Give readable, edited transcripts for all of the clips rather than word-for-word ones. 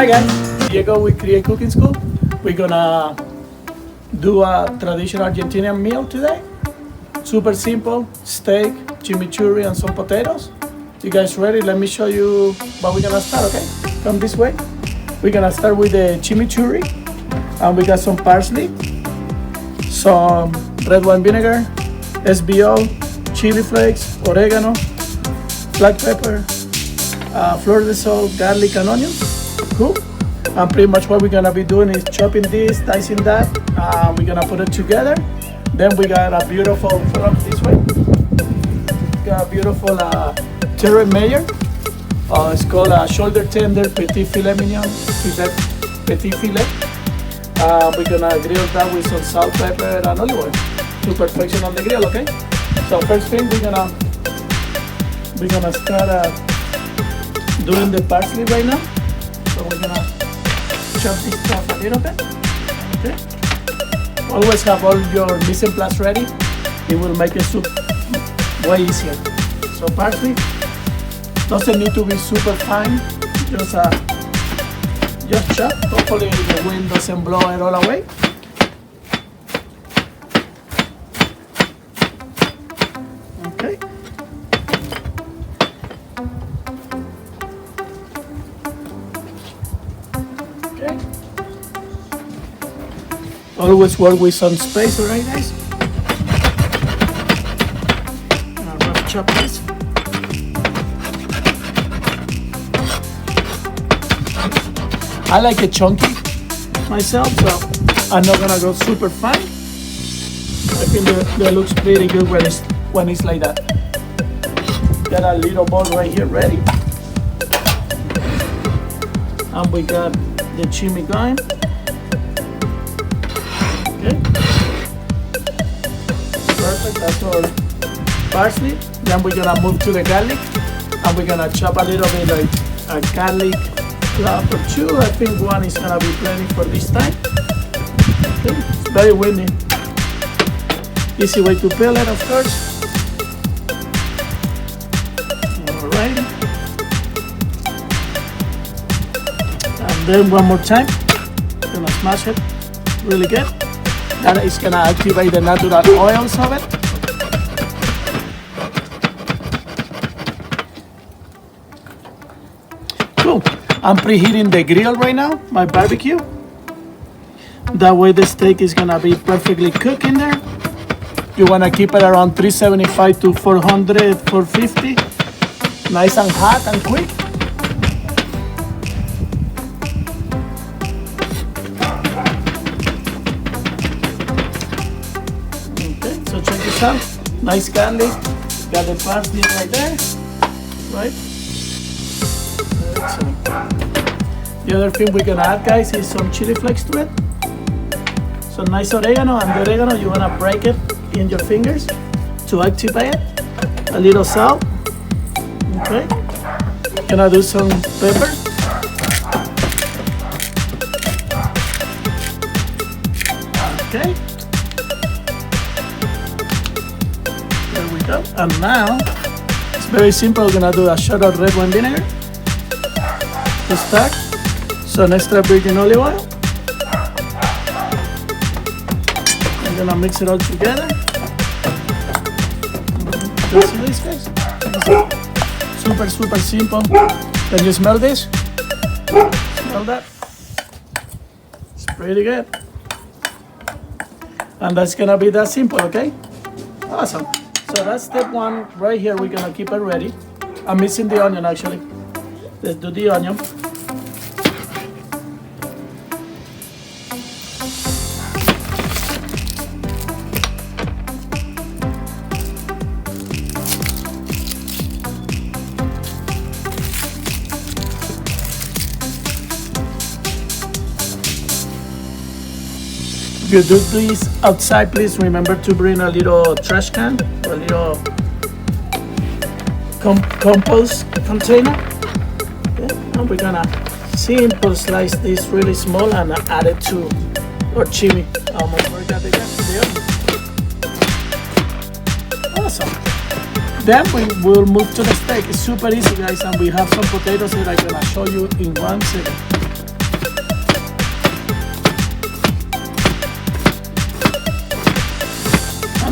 Hi guys, Diego with Create Cooking School. We're gonna do a traditional Argentinian meal today. Super simple, steak, chimichurri and some potatoes. You guys ready? Let me show you what we're gonna start, okay? Come this way. We're gonna start with the chimichurri and we got some parsley, some red wine vinegar, SBO, chili flakes, oregano, black pepper, fleur de sal, garlic and onions. Cool. And pretty much what we're gonna be doing is chopping this, dicing that. We're gonna put it together. Then we got a beautiful, put up this way. Got a beautiful terre mayer. It's called a shoulder tender petit filet mignon, petit filet. We're gonna grill that with some salt, pepper, and olive oil to perfection on the grill. Okay. So first thing we're gonna start doing the parsley right now. So we're gonna chop this stuff a little bit. Okay. Always have all your mise en place ready. It will make the soup way easier. So parsley doesn't need to be super fine. Just chop. Hopefully the wind doesn't blow it all away. Okay. Okay. Always work with some space, alright guys? I'll rough chop this. I like it chunky myself, so I'm not gonna go super fine. I think that looks pretty good when it's like that. Got a little bowl right here ready. And we got the chimi going. Okay. Perfect, that's our parsley. Then we're gonna move to the garlic. And we're gonna chop a little bit like a garlic clove or two. I think one is gonna be plenty for this time. Okay. It's very windy. Easy way to peel it, of course. Alright. And then one more time. Gonna smash it really good. That is gonna activate the natural oils of it. Cool. I'm preheating the grill right now, my barbecue. That way the steak is gonna be perfectly cooked in there. You wanna keep it around 375 to 400, 450. Nice and hot and quick. Okay, so check this out. Nice garlic. Got the parsley right there. Right? Excellent. The other thing we're gonna add, guys, is some chili flakes to it. So nice oregano, and the oregano you wanna break it in your fingers to activate it. A little salt. Okay. Gonna do some pepper. Okay. There we go. And now it's very simple. We're gonna do a shot of red wine vinegar to start. Some extra virgin olive oil. I'm gonna mix it all together. You see this, guys? Super, super simple. Can you smell this? Smell that? It's pretty good. And that's gonna be that simple, okay? Awesome. So that's step one right here. We're gonna keep it ready. I'm missing the onion actually. Let's do the onion. If you do this outside, please remember to bring a little trash can, a little compost container. Okay. And we're gonna simple slice this really small and add it to our chimi. Almost forgot the onion. Awesome. Then we will move to the steak. It's super easy, guys, and we have some potatoes that I'm gonna show you in 1 second.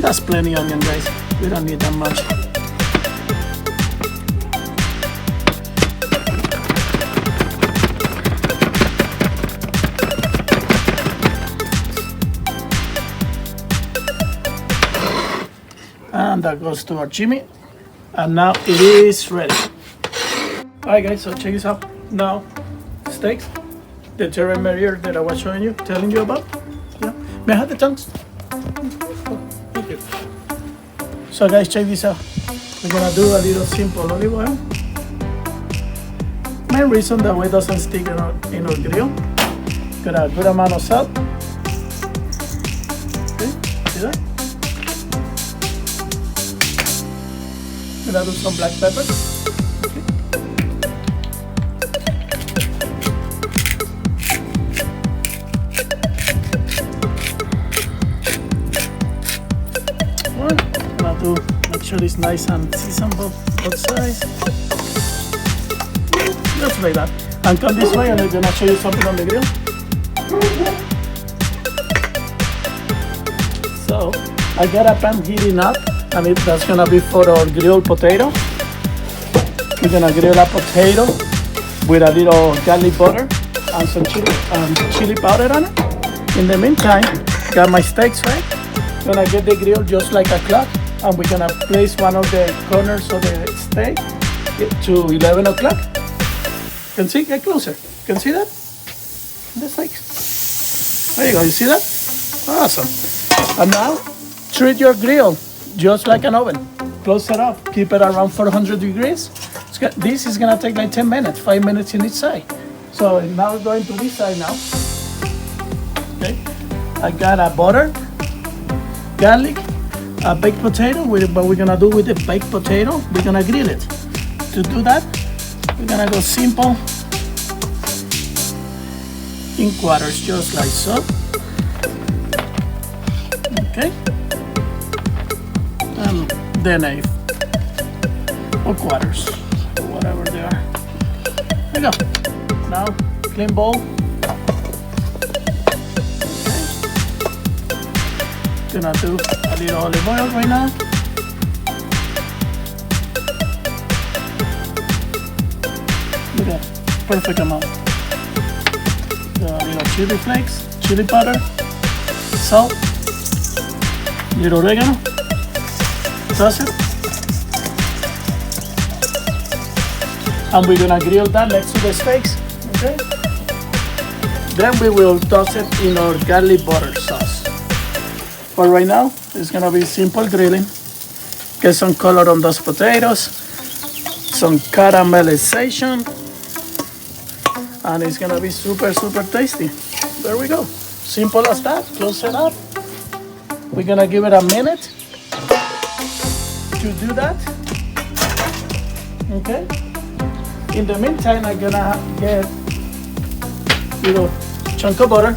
That's plenty onion, guys. We don't need that much. And that goes to our chimi. And now it is ready. Alright guys, so check this out. Now, steaks, the terra marinara that I was showing you, telling you about. Yeah. May I have the tongues? Thank you. So guys, check this out. We're gonna do a little simple olive oil. Main reason that way doesn't stick in our grill. Got a good amount of salt. Okay, see that? Gonna do some black pepper. Okay. Well, gonna do, make sure it's nice and seasoned both sides. Just like that. And come this way and I'm gonna show you something on the grill. So, I got a pan heating up. And that's gonna be for our grilled potato. We're gonna grill a potato with a little garlic butter and some chili powder on it. In the meantime, got my steaks, right? Gonna get the grill just like a clock, and we're gonna place one of the corners of the steak to 11 o'clock. Can see? Get closer. Can see that? The steaks. There you go. You see that? Awesome. And now, treat your grill just like an oven. Close it up, keep it around 400 degrees. This is gonna take like 10 minutes, 5 minutes in each side. So now we're going to this side now. Okay, I got a butter, garlic, a baked potato. What we're gonna do with the baked potato, we're gonna grill it. To do that, we're gonna go simple in quarters, just like so. Okay. And then or quarters, or whatever they are. There you go. Now, clean bowl. Okay. Gonna do a little olive oil right now. Look at that, perfect amount. A little chili flakes, chili powder, salt, little oregano. Toss it. And we're gonna grill that next to the steaks, okay? Then we will toss it in our garlic butter sauce. But right now, it's gonna be simple grilling. Get some color on those potatoes, some caramelization, and it's gonna be super, super tasty. There we go. Simple as that. Close it up. We're gonna give it a minute to do that. Okay. In the meantime, I'm gonna get a little chunk of butter.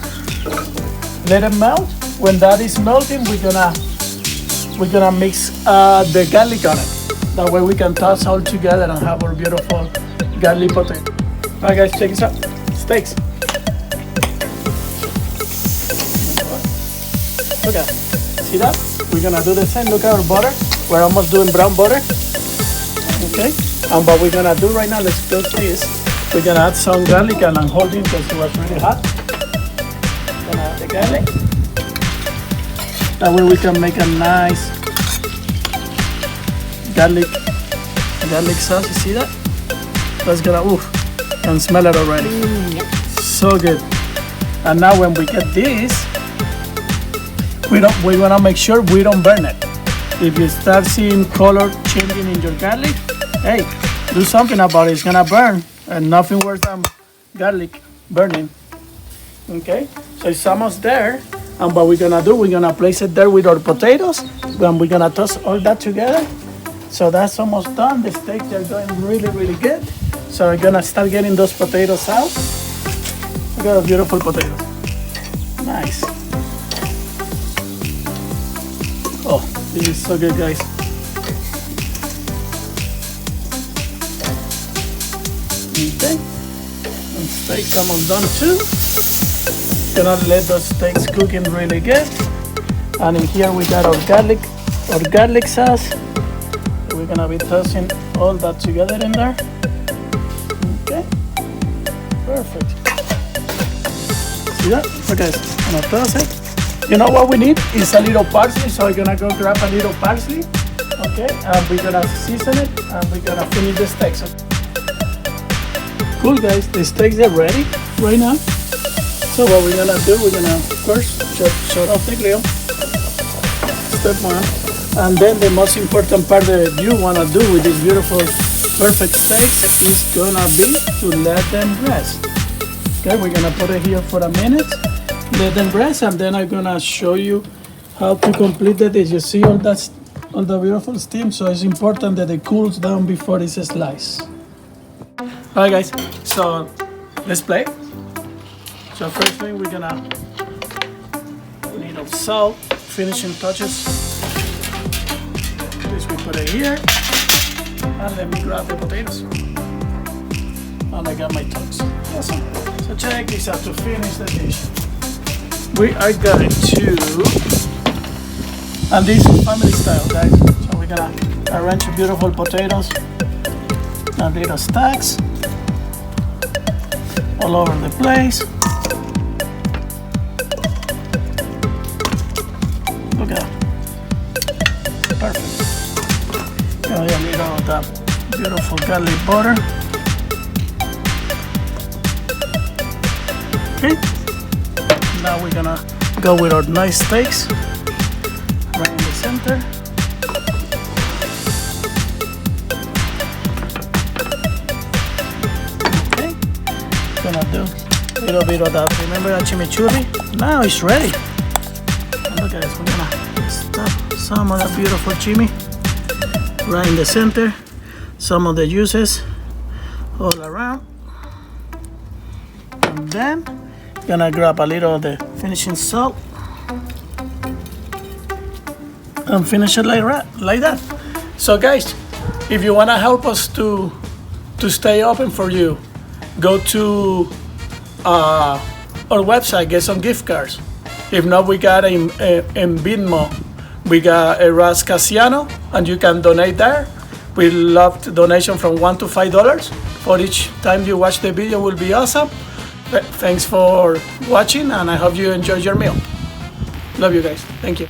Let it melt. When that is melting, we're gonna mix the garlic on it. That way we can toss all together and have our beautiful garlic potato. Alright guys, check this out. Steaks. Look at that. See that? We're gonna do the same. Look at our butter. We're almost doing brown butter. Okay. And what we're gonna do right now, let's close this. We're gonna add some garlic, and I'm holding because it was really hot. Gonna add the garlic. That way we can make a nice garlic sauce. You see that? That's gonna, can smell it already. So good. And now when we get this, we wanna make sure we don't burn it. If you start seeing color changing in your garlic, hey, do something about it. It's gonna burn, and nothing worse than garlic burning. Okay, so it's almost there. And what we're gonna do, we're gonna place it there with our potatoes, and we're gonna toss all that together. So that's almost done. The steaks are going really, really good. So we're gonna start getting those potatoes out. Look at the beautiful potatoes. Nice. Oh, this is so good, guys. Okay, and steaks almost done too. Gonna let those steaks cook in really good. And in here we got our garlic our garlic sauce. We're gonna be tossing all that together in there. Okay, perfect. See that? Okay, I'm gonna toss it. You know what we need is a little parsley, so we're gonna go grab a little parsley. Okay, and we're gonna season it, and we're gonna finish the steaks. Cool, guys, the steaks are ready right now. So what we're gonna do, we're gonna first shut off the grill. Step one. And then the most important part that you wanna do with these beautiful, perfect steaks is gonna be to let them rest. Okay, we're gonna put it here for a minute, let them rest, and then I'm gonna show you how to complete the dish. You see all the beautiful steam, so it's important that it cools down before it's sliced. Alright guys, so let's play. So first thing we're gonna little salt, finishing touches. This we put it here, and let me grab the potatoes. And I got my tongs. Awesome. So check this out to finish the dish. We are going to, and this is family style, guys. So we're gonna arrange beautiful potatoes and little stacks all over the place. Look at that. Perfect. Gonna get a little of that beautiful garlic butter. Okay. Now we're gonna go with our nice steaks right in the center. Okay. Gonna do a little bit of that. Remember that chimichurri? Now it's ready. And look at this. We're gonna stuff some of that beautiful chimi right in the center. Some of the juices all around. And then gonna grab a little of the finishing salt and finish it like that. So guys, if you wanna help us to stay open for you, go to our website, get some gift cards. If not, we got in Venmo, we got a Ras Casiano, and you can donate there. We love donation from $1 to $5 for each time you watch the video. Will be awesome. Thanks for watching, and I hope you enjoyed your meal. Love you guys. Thank you.